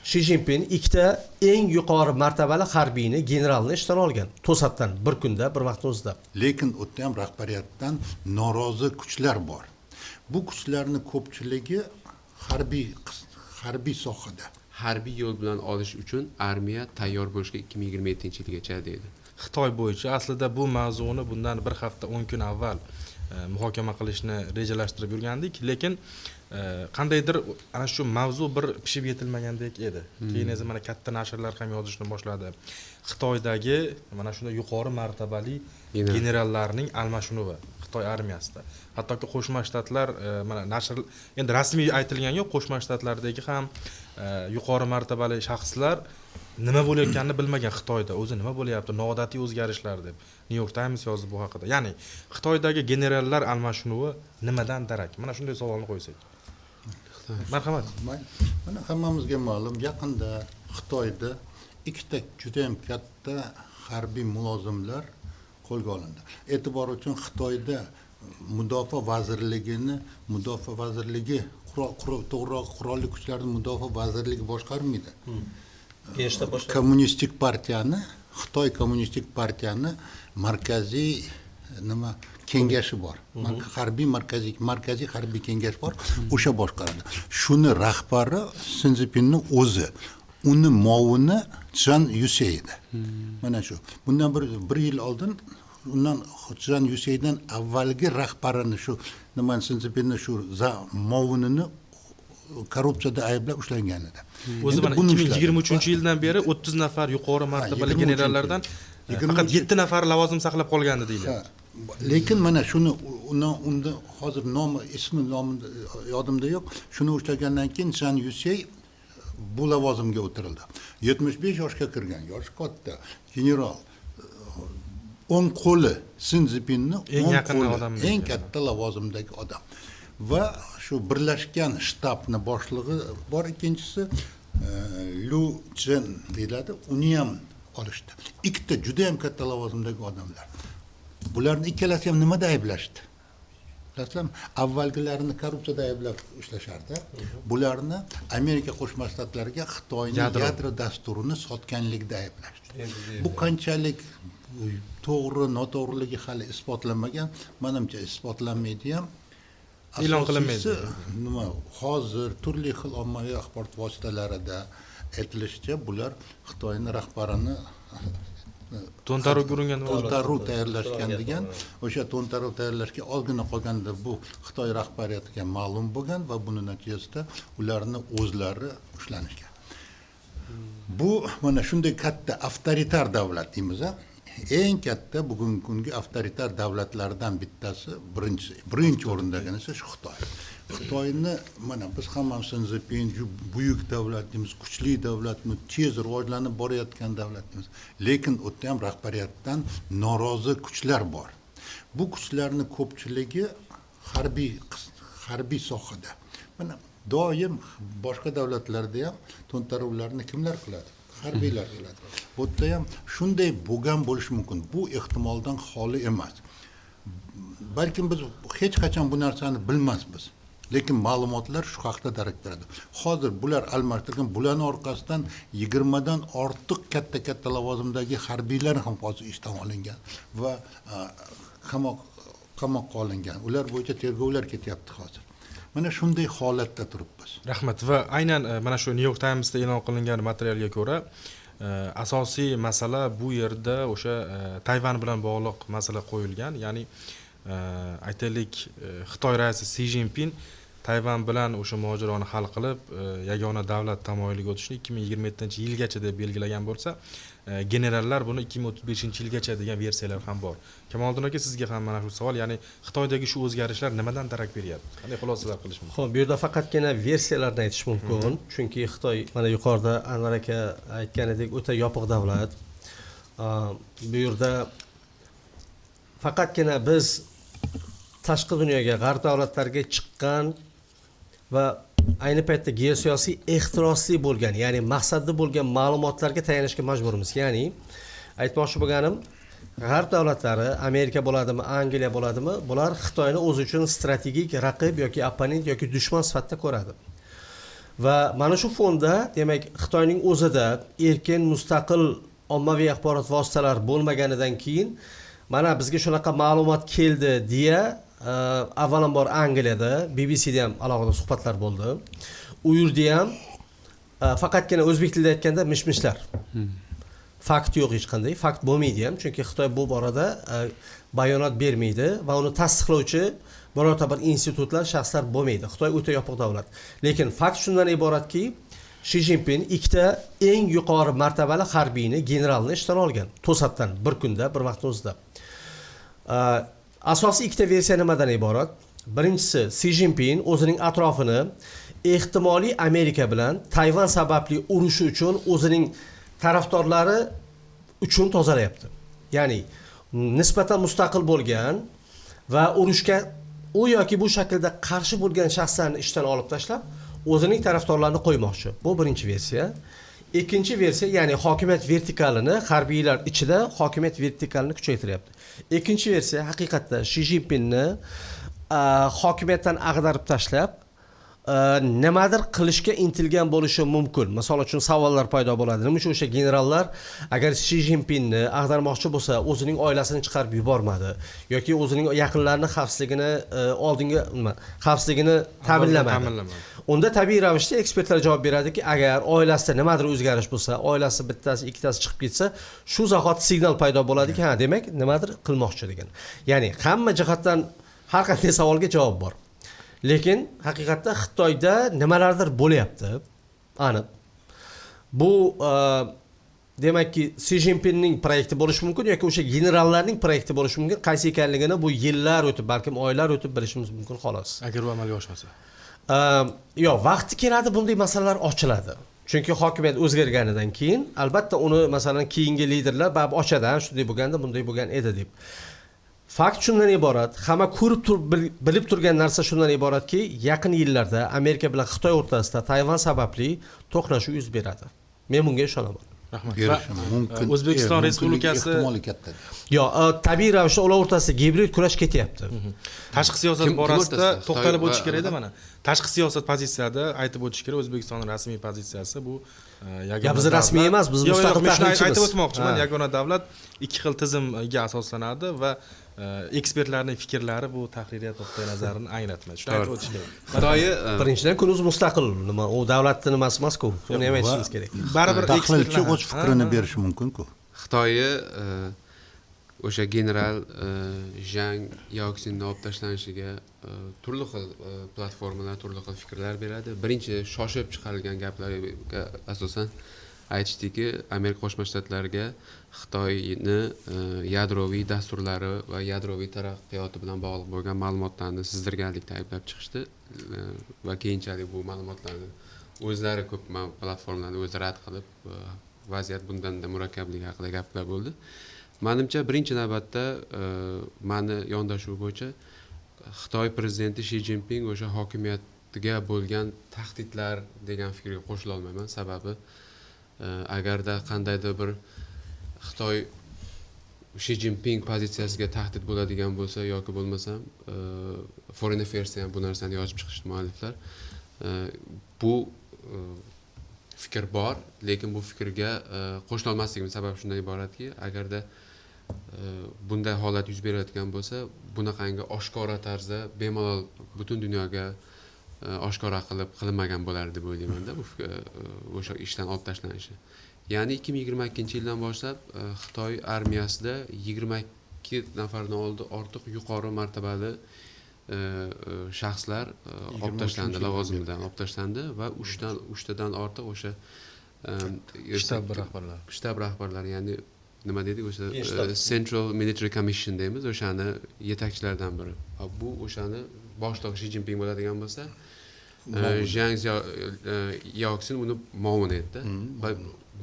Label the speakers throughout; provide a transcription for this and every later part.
Speaker 1: Shi Jinping ikkita eng yuqori martabali harbiyni generalni ishdan olgan. To'satdan bir kunda, bir vaqtning o'zida.
Speaker 2: Lekin u ham rahbariyatdan norozi kuchlar bor. Bu kuchlarning ko'pchiligi harbiy sohada.
Speaker 3: Harbiy yo'l bilan olish uchun armiya tayyor bo'lishga 2027-yilgacha deydi.
Speaker 4: Xitoy bo'yicha aslida bu mavzuni bundan bir hafta 10 kun avval muhokama qilishni rejalashtirib yurgandik, lekin qandaydir ana shu mavzu bir pishib yetilmagandek edi. Keyin esa mana katta nashrlar ham yozishni boshladi. Xitoydagi mana shunday yuqori martabali generallarning almashinuvi Xitoy armiyasida. Hattoki Qo'shma Shtatlar mana nashr endi rasmiy aytilgan yo'q, Qo'shma Shtatlardagi ham yuqori martabali shaxslar nima bo'layotganini bilmagan Xitoyda. O'zi nima bo'layapti? Noodatiy o'zgarishlar deb New York Times yozdi bu haqida. Ya'ni Xitoydagi generallar almashinuvi nimadan darak? Mana shunday savolni qo'ysak. Marhamat.
Speaker 2: Mana hammamizga ma'lum, yaqinda Xitoyda ikkita juda ham katta harbiy mulozimlar qo'lga olindi. E'tibor uchun Xitoyda mudofaa vazirligi to'g'riroq qurolli kuchlarning mudofaa vazirligi boshqarmaydi. Kommunistik partiyani, Xitoy kommunistik partiyani markaziy kengashi bor. Markaziy harbiy kengash bor. O'sha boshqaradi. Shuni rahbari Si Szinpinning o'zi, uni muovini Zhang Yusey edi. Mana shu. Bundan bir yil oldin undan Zhang Yuseydan avvalgi rahbarini shu Si Szinpinning shu muovinini korrupsiyada ayblab ushlangan edi.
Speaker 4: O'zi mana 2023-yildan beri 30 nafar yuqori martabali generallardan faqat 7 nafar lavozim saqlab qolgandi deyiladi.
Speaker 2: Lekin mana shuni unda hozir ismi yodimda yo'q. Shuni ushlagandan keyin Zhang Yusey bu lavozimga o'tirildi. 75 yoshga kirgan, yoshi katta general. O'ng qo'li Si Szinpinning
Speaker 4: eng yaqin odam,
Speaker 2: eng katta lavozimdagi odam. Va shu birlashgan shtabni boshlig'i bor, ikkinchisi Lu Chen deyiladi, uni ham olishdi. Ikkita juda ham katta lavozimdagi odamlar. Bularni ikkalasi ham nimada ayblashdi? Bilasizlarmi? Avvalgilarini korrupsiyada ayblab ushlashardi. Bularni Amerika Qo'shma Shtatlariga Xitoyning yadro dasturini sotganlikda ayblashdi. Bu qanchalik to'g'ri, noto'g'riligi hali isbotlanmagan, menimcha isbotlanmaydi ham.
Speaker 4: E'lon qilinmaydi.
Speaker 2: Nima hozir turli xil ommaviy axborot vositalarida aytilishicha, bular Xitoyning rahbarini
Speaker 4: to'ntaruv
Speaker 2: tayyorlashgan degan, o'sha to'ntaruv tayyorlashga ozgina qolganda bu Xitoy rahbariyatiga ma'lum bo'lgan va buning natijasida ularni o'zlari ushlanishgan. Bu mana shunday katta avtoritar davlat deymiz. Eng katta bugungi kungi avtoritar davlatlardan bittasi, birinchi o'rindagi esa shu Xitoy. Xitoyni mana biz hammamiz Si Szinpin buyuk davlat deymiz, kuchli davlatmi, tez rivojlanib borayotgan davlat deymiz. Lekin u ham rahbariyatdan norozi kuchlar bor. Bu kuchlarning ko'pchiligi harbiy sohada. Mana doim boshqa davlatlarda ham to'ntaruvlarni kimlar qiladi? Harbiylar qiladi. Bu yerda ham shunday bo'lgan bo'lishi mumkin. Bu ehtimoldan xoli emas. Balkim biz hech qachon bu narsani bilmasmiz. Lekin ma'lumotlar shu haqda darak beradi. Hozir bular almashtirgan, bularning orqasidan 20 dan ortiq katta lavozimdagi harbiylar ham hozir ishdan olingan va qamoqqa olingan. Ular bo'yicha tergovlar ketyapti hozir. Mana shunday holatda turibmiz.
Speaker 4: Rahmat. Va aynan mana shu New York Timesda e'lon qilingan materialga ko'ra, asosiy masala bu yerda o'sha Tayvan bilan bog'liq masala qo'yilgan. Ya'ni aytaylik, Xitoy raisi Si Jinping Tayvan bilan o'sha mojaroni hal qilib, yagona davlat tamoyiliga o'tishni 2027-yilgacha deb belgilagan bo'lsa, generallar buni 2035-yilgacha degan versiyalar ham bor. Kamoliddin aka, sizga ham mana shu savol, ya'ni Xitoydagi shu o'zgarishlar nimadan darak beryapti? Qanday xulosalar qilish mumkin?
Speaker 1: Xo'p, bu yerda faqatgina versiyalarni aytish mumkin, chunki Xitoy mana yuqorida Anvar aka aytganidek o'ta yopiq davlat. Bu yerda faqatgina biz tashqi dunyoga, g'arb davlatlariga chiqqan va ayni paytda geosiyosiy ehtirosli bo'lgan, ya'ni maqsadli bo'lgan ma'lumotlarga tayanishga majburmiz. Ya'ni aytmoqchi bo'lganim, g'arb davlatlari, Amerika bo'ladimi, Angliya bo'ladimi, bular Xitoyni o'zi uchun strategik raqib yoki opponent yoki dushman sifatida ko'radi. Va mana shu fonda, demak, Xitoyning o'zida erkin, mustaqil ommaviy axborot vositalari bo'lmaganidan keyin mana bizga shunaqa ma'lumot keldi deya, avvalambor Angliyada, BBCda ham alohida suhbatlar bo'ldi. U yerda ham faqatgina o'zbek tilida aytganda mish-mishlar. Fakt yo'q hech qanday, fakt bo'lmaydi ham, chunki Xitoy bu borada bayonot bermaydi va uni tasdiqlovchi birorta bir institutlar, shaxslar bo'lmaydi. Xitoy o'ta yopiq davlat. Lekin fakt shundan iboratki, Shi Jinping ikkita eng yuqori martabali harbiyni, generalni ishdan olgan. To'satdan bir kunda, bir vaqtning o'zida. Asosiy ikkita versiya nimadan iborat? Birinchisi, Shi Jinping o'zining atrofini ehtimoliy Amerika bilan Tayvan sababli urushi uchun o'zining tarafdorlari uchun tozalayapti. Ya'ni nisbatan mustaqil bo'lgan va urushga u yoki bu shaklda qarshi bo'lgan shaxslarni ishdan olib tashlab, o'zining tarafdorlarini qo'ymoqchi. Bu birinchi versiya. Ikkinchi versiya, ya'ni hokimiyat vertikalini, harbiylar ichida hokimiyat vertikalini kuchaytiryapti. Ikkinchi versiya haqiqatda Shi Jinpingni hokimiyatdan ag'darib tashlab, nimadir qilishga intilgan bo'lishi mumkin. Misol uchun savollar paydo bo'ladi. Nima uchun o'sha generallar agar Shi Jinpingni ag'darmoqchi bo'lsa, o'zining oilasini chiqarib yubormadi yoki o'zining yaqinlarini xavfsizligini oldinga xavfsizligini ta'minlamadi. Unda tabiiy ravishda ekspertlar javob beradiki, agar oilasida nimadir o'zgarish bo'lsa, oilasi bittasi, ikkitasi chiqib ketsa, shu zahot signal paydo bo'ladiki, ha, demak, nimadir qilmoqchi degan. Ya'ni hamma jihatdan har qanday savolga javob bor. Lekin haqiqatda Xitoyda nimalardir bo'lyapti, aniq. Bu demakki Shi Jinpingning proyekti bo'lishi mumkin yoki o'sha generallarning proyekti bo'lishi mumkin. Qaysi ekanligini bu yillar o'tib, balkim oylar o'tib bilishimiz mumkin xolos.
Speaker 4: Agar u amalga oshmasa.
Speaker 1: Yo'q, vaqti keladi, bunday masalalar ochiladi. Chunki hokimiyat o'zgarganidan keyin albatta uni masalan keyingi liderlar bab ochadi, shunday bo'lganda, bunday bo'lgan edi deb. Fakt shundan iborat, hamma ko'rib bilib turgan narsa shundan iboratki, yaqin yillarda Amerika bilan Xitoy o'rtasida Tayvan sababli to'qnashuv yuz beradi. Men bunga ishonaman.
Speaker 4: Rahmat.
Speaker 2: Mumkin.
Speaker 4: O'zbekiston Respublikasi
Speaker 2: ehtimoli katta.
Speaker 1: Yo'q, tabiiy ravishda ular o'rtasida gibrid kurash ketyapti.
Speaker 4: Tashqi siyosat borasida to'xtalib o'tish kerak-da mana. Tashqi siyosat pozitsiyada aytib o'tish kerak. O'zbekistonning rasmiy pozitsiyasi bu yagona.
Speaker 1: Biz rasmiy emas, biz mustaqil tahlilchimiz.
Speaker 4: Aytib o'tmoqchiman, yagona davlat ikki xil tizimga asoslanadi va ekspertlarning fikrlari bu tahririyat nuqtai nazarini anglatmaydi. Shuni aytib o'tish kerak.
Speaker 3: Xitoy
Speaker 1: Birinchidan kunimiz mustaqil, nima, u davlatning nimasi emas-ku. Buni ham aytishimiz kerak.
Speaker 4: Baribir
Speaker 2: tahlilchi o'z fikrini berishi mumkin-ku.
Speaker 3: Xitoy o'sha general Zhang Yaoxinni olib tashlanishiga turli xil platformalar, turli xil fikrlar beradi. Birinchi shoshib chiqarilgan gaplarga asosan aytishdiki, Amerika Qo'shma Shtatlariga Xitoyni yadroviy dasturlari va yadroviy taraqqiyoti bilan bog'liq bo'lgan ma'lumotlarni sizdirganlikda ayblab chiqishdi va keyinchalik bu ma'lumotlarni o'zlari ko'p platformalarni o'zi rad qilib, vaziyat bundan da murakkabligi haqida gaplar bo'ldi. Menimcha birinchi navbatda meni yondashuv bo'yicha Xitoy prezidenti Shi Jinping o'sha hokimiyatga bo'lgan tahdidlar degan fikrga qo'shila olmayman. Sababi agarda qandaydir bir Xitoy Shi Jinping pozitsiyasiga tahdid bo'ladigan bo'lsa yoki bo'lmasam Foreign Affairs ham bu narsani yozib chiqishdi mualliflar. Bu fikr bor, lekin bu fikrga qo'shila olmasligimiz sababi shundan iboratki, agarda bunday holat yuz berayotgan bo'lsa, bunaqangi oshkora tarzda bemalol butun dunyoga oshkora qilinmagan bo'lardi deb o'ylayman-da bu o'sha ishdan olib tashlanishi. Ya'ni 2022-yildan boshlab Xitoy armiyasida 22 nafardan ortiq yuqori martabali shaxslar olib tashlandi, lavozimidan olib tashlandi va 3 tadan ortiq o'sha shtab rahbarlari, ya'ni nima dedik, o'sha Central Military Commission deymiz, o'shani yetakchilaridan biri. Bu o'shani boshlig'i Shi Jinping bo'ladigan bo'lsa, Zhang Yaoxin uni muovin etdi. Va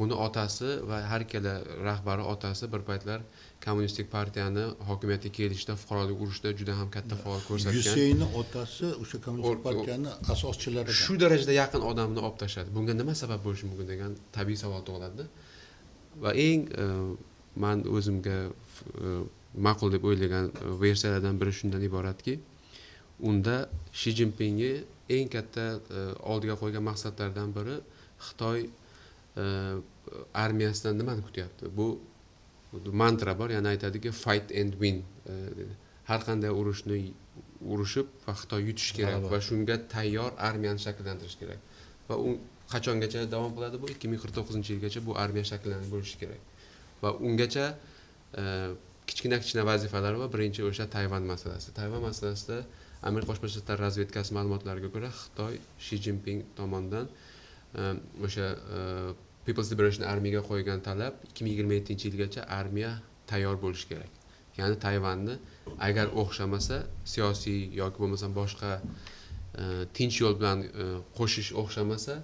Speaker 3: buni otasi va har ikkala rahbari otasi bir paytlar Kommunistik partiyani hokimiyatga kelishda, fuqarolik urushda juda ham katta faol ko'rsatgan.
Speaker 2: Yuseyni otasi o'sha Kommunistik partiyani asoschilaridan.
Speaker 3: Shu darajada yaqin odamni olib tashladi. Bunga nima sabab bo'lishi mumkin degan tabiiy savol tug'iladi. Va eng men o'zimga ma'qul deb o'ylagan versiyalardan biri shundan iboratki, unda Shi Jinpingni eng katta oldiga qo'ygan maqsadlaridan biri Xitoy armiyasidan nimani kutyapti? Bu mantra bor, ya'ni aytadiki fight and win. Har qanday urushni urushib va Xitoy yutish kerak va shunga tayyor armiyani shakllantirish kerak. Va u qachongacha davom qiladi bu? 2049-yilgacha bu armiya shakllanib bo'lishi kerak. Va ungacha kichkina vazifalar va birinchi o'sha Tayvan masalasi. Tayvan masalasida Amerika Qo'shma Shtatlari razvedkasi ma'lumotlariga ko'ra Xitoy Shi Jinping tomonidan o'sha People's Liberation Army'ga qo'ygan talab 2027-yilgacha armiya tayyor bo'lishi kerak. Ya'ni Tayvanni agar o'xshamasa, siyosiy yoki bo'lmasa boshqa tinch yo'l bilan qo'shish o'xshamasa,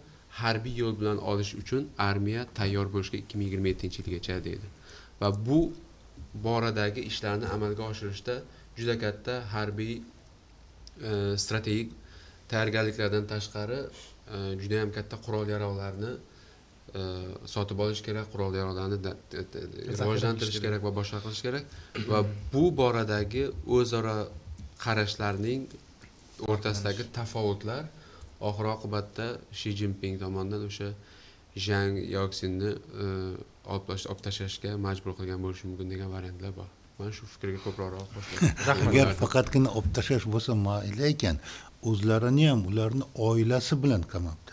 Speaker 3: harbiy yo'l bilan olish uchun armiya tayyor bo'lishga 2027-yilgacha deydi. Va bu boradagi ishlarni amalga oshirishda juda katta harbiy strategik tayyorgarliklardan tashqari juda ham katta qurol-yarog'larni sotib olish kerak, qurol-yarog'larni rivojlantirish kerak va boshqa qilish kerak va bu boradagi o'zaro qarashlarning o'rtasidagi tafovutlar oxir-oqibatda Shi Jinping tomonidan o'sha Zhang Yaoxinni olib tashlashga majbur qilgan bo'lishi mumkin degan variantlar bor. Men shu fikrga ko'proq qo'shilaman.
Speaker 2: Agar faqatgina olib tashlash bo'lsa mayli ekan, o'zlarini ham ularni oilasi bilan qamabdi.